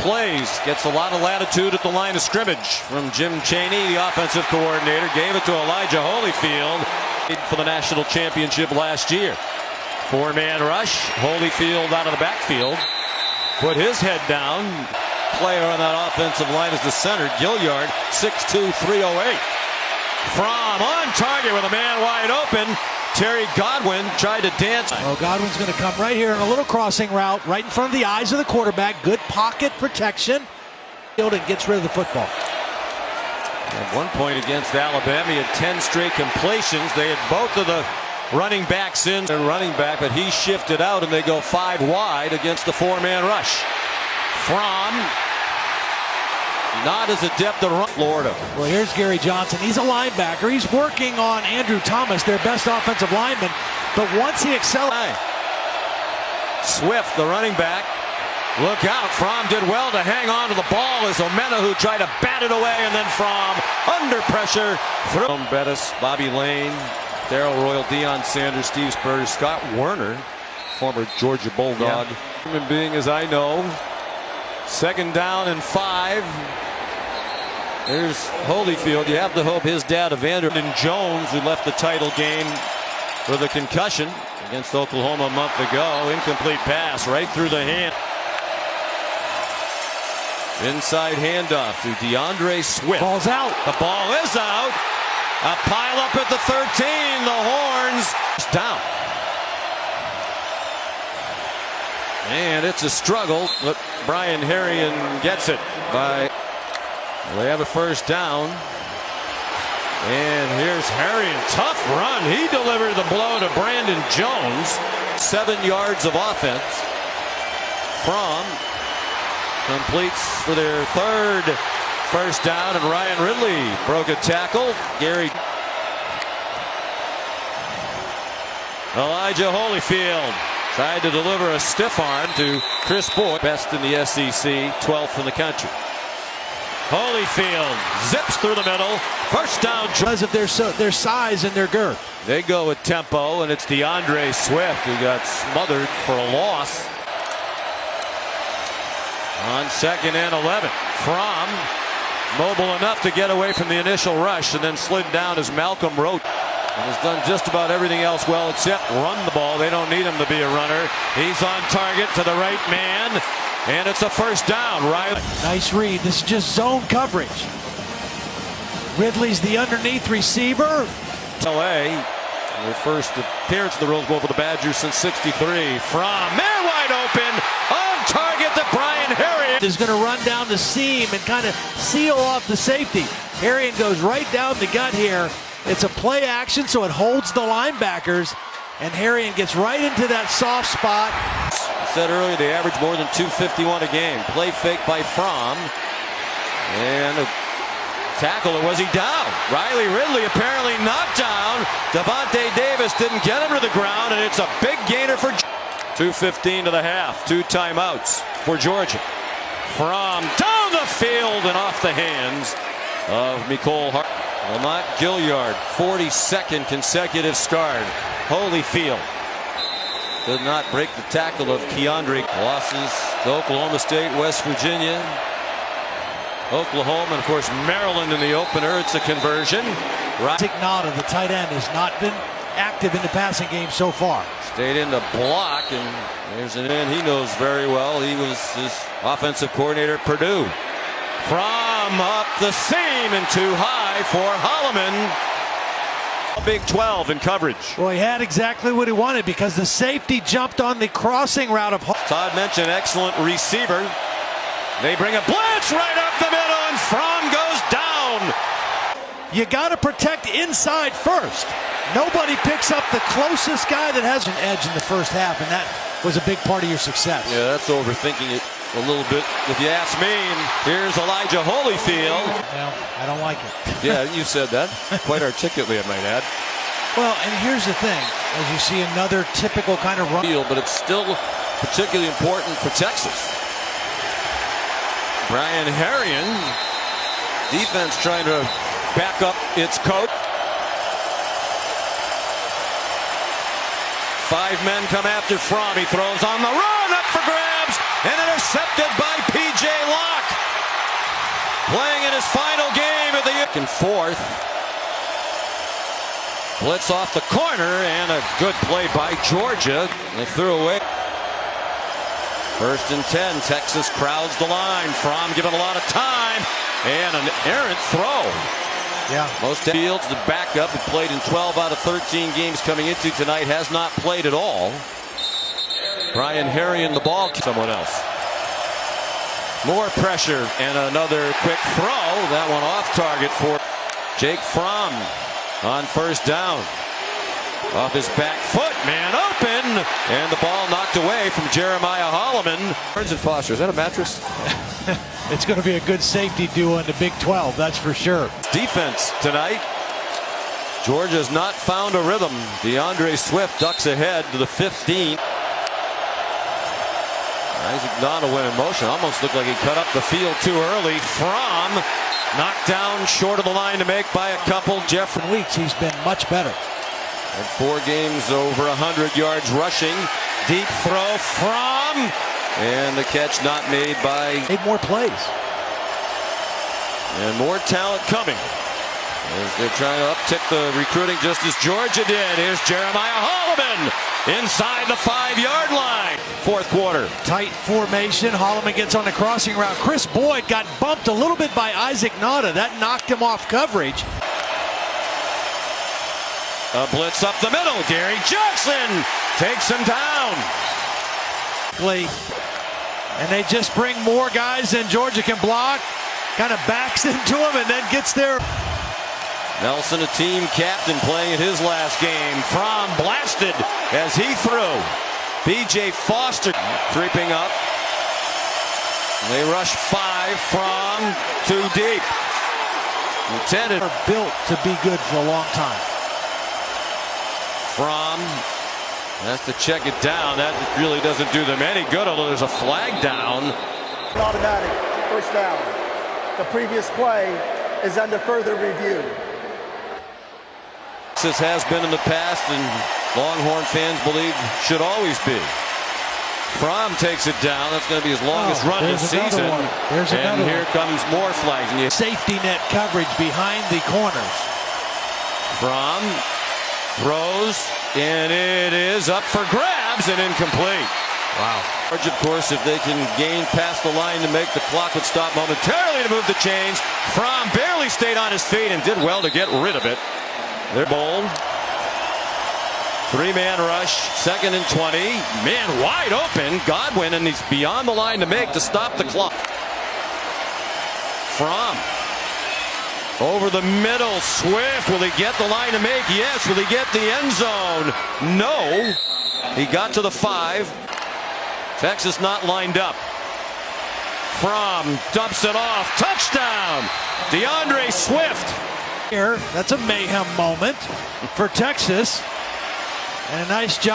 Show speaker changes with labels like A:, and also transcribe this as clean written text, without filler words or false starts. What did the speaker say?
A: plays. Gets a lot of latitude at the line of scrimmage from Jim Chaney, the offensive coordinator. Gave it to Elijah Holyfield for the national championship last year. Four-man rush. Holyfield out of the backfield. Put his head down. Player on that offensive line is the center, Gilliard, 6'2", 308. From on target with a man wide open. Terry Godwin tried to dance.
B: Oh, Godwin's going to come right here in a little crossing route, right in front of the eyes of the quarterback. Good pocket protection. And gets rid of the football.
A: At one point against Alabama, he had 10 straight completions. They had both of the running backs in and running back, but he shifted out and they go 5 wide against the four-man rush. From not as adept to run Florida.
B: Well, here's Gary Johnson. He's a linebacker. He's working on Andrew Thomas, their best offensive lineman. But once he accelerates.
A: Swift, the running back. Look out. Fromm did well to hang on to the ball as Omena, who tried to bat it away, and then Fromm under pressure. Through Bettis, Bobby Lane, Darrell Royal, Deion Sanders, Steve Spurrier, Scott Werner, former Georgia Bulldog. Human being as I know. 2nd down and 5. There's Holyfield. You have to hope his dad, Evander Jones, who left the title game with a concussion against Oklahoma a month ago. Incomplete pass right through the hand. Inside handoff to DeAndre Swift.
B: Ball's out.
A: The ball is out. A pile up at the 13. The horns down. And it's a struggle, but Brian Herrien gets it by. They have a 1st down. And here's Herrien. Tough run. He delivered the blow to Brandon Jones. 7 yards of offense. From completes for their 3rd 1st down, and Ryan Ridley broke a tackle. Gary. Elijah Holyfield tried to deliver a stiff arm to Chris Boyd. Best in the SEC, 12th in the country. Holyfield zips through the middle. 1st down.
B: Because of their size and their girth.
A: They go with tempo, and it's DeAndre Swift who got smothered for a loss. On 2nd and 11. From mobile enough to get away from the initial rush and then slid down as Malcolm wrote. And has done just about everything else well except run the ball. They don't need him to be a runner. He's on target to the right man. And it's a 1st down. Riley.
B: Nice read. This is just zone coverage. Ridley's the underneath receiver.
A: LA. Their first appearance in the Rose Bowl for the Badgers since '63. From man wide open. On target to Brian Herrien.
B: Is going to run down the seam and kind of seal off the safety. Herrien goes right down the gut here. It's a play action, so it holds the linebackers, and Herrien gets right into that soft spot.
A: I said earlier they average more than 251 a game. Play fake by Fromm. And a tackle, or was he down? Riley Ridley apparently knocked down. Devontae Davis didn't get him to the ground, and it's a big gainer for 2:15 to the half. 2 timeouts for Georgia. Fromm down the field and off the hands of Mecole Hardman. Lamont Gilliard, 42nd consecutive start. Holyfield did not break the tackle of Keandre. Losses to Oklahoma State, West Virginia, Oklahoma, and of course Maryland in the opener. It's a conversion.
B: Nauta, the tight end, has not been active in the passing game so far.
A: Stayed in the block, and there's an end he knows very well. He was his offensive coordinator at Purdue. From up the seam and too high for Holloman. Big 12 in coverage.
B: Well, he had exactly what he wanted because the safety jumped on the crossing route of.
A: Todd mentioned excellent receiver. They bring a blitz right up the middle, and Fromm goes down.
B: You got to protect inside first. Nobody picks up the closest guy that has an edge in the 1st half, and that was a big part of your success.
A: Yeah, that's overthinking it a little bit, if you ask me. Here's Elijah Holyfield.
B: Well, I don't like it.
A: Yeah, you said that quite articulately, I might add.
B: Well, and here's the thing, as you see another typical kind of run.
A: But it's still particularly important for Texas. Brian Herrien, defense trying to back up its coach. 5 men come after Fromm. He throws on the run, up for grabs, and intercepted by P.J. Long. the and fourth. Blitz off the corner and a good play by Georgia. They threw away. 1st and 10. Texas crowds the line. Fromm given a lot of time and an errant throw.
B: Yeah.
A: Most Fields, the backup, who played in 12 out of 13 games coming into tonight, has not played at all. Brian Harry in the ball. Someone else. More pressure and another quick throw. That one off target for Jake Fromm on 1st down. Off his back foot, man open, and the ball knocked away from Jeremiah Holloman. Burns and Foster, is that a mattress?
B: It's going to be a good safety duo in the Big 12, that's for sure.
A: Defense tonight. Georgia's not found a rhythm. DeAndre Swift ducks ahead to the 15. Isaac Nauta went in motion. Almost looked like he cut up the field too early. Fromm knocked down short of the line to make by a couple. Jeffrey
B: Weeks, he's been much better.
A: And 4 games over 100 yards rushing. Deep throw, Fromm, and the catch not made by.
B: Made more plays.
A: And more talent coming as they're trying to uptick the recruiting just as Georgia did. Here's Jeremiah Holloman inside the 5-yard line. 4th quarter.
B: Tight formation. Holloman gets on the crossing route. Chris Boyd got bumped a little bit by Isaac Nauta. That knocked him off coverage.
A: A blitz up the middle. Gary Johnson takes him down.
B: And they just bring more guys than Georgia can block. Kind of backs into him and then gets there.
A: Nelson, a team captain, playing in his last game. Fromm blasted as he threw. B.J. Foster creeping up. They rush 5. Fromm too deep. Intended.
B: Are built to be good for a long time.
A: Fromm has to check it down. That really doesn't do them any good, although there's a flag down.
C: Automatic 1st down. The previous play is under further review.
A: This has been in the past, and Longhorn fans believe should always be. Fromm takes it down. That's going to be his longest run this season. And here comes more flags.
B: Safety net coverage behind the corners.
A: Fromm throws, and it is up for grabs and incomplete.
B: Wow.
A: Of course, if they can gain past the line to make the clock would stop momentarily to move the chains. Fromm barely stayed on his feet and did well to get rid of it. They're bold. 3-man rush, 2nd and 20. Man wide open. Godwin, and he's beyond the line to make to stop the clock. Fromm over the middle. Swift, will he get the line to make? Yes. Will he get the end zone? No. He got to the 5. Texas not lined up. Fromm dumps it off. Touchdown. DeAndre Swift.
B: Here, that's a mayhem moment for Texas. And a nice job.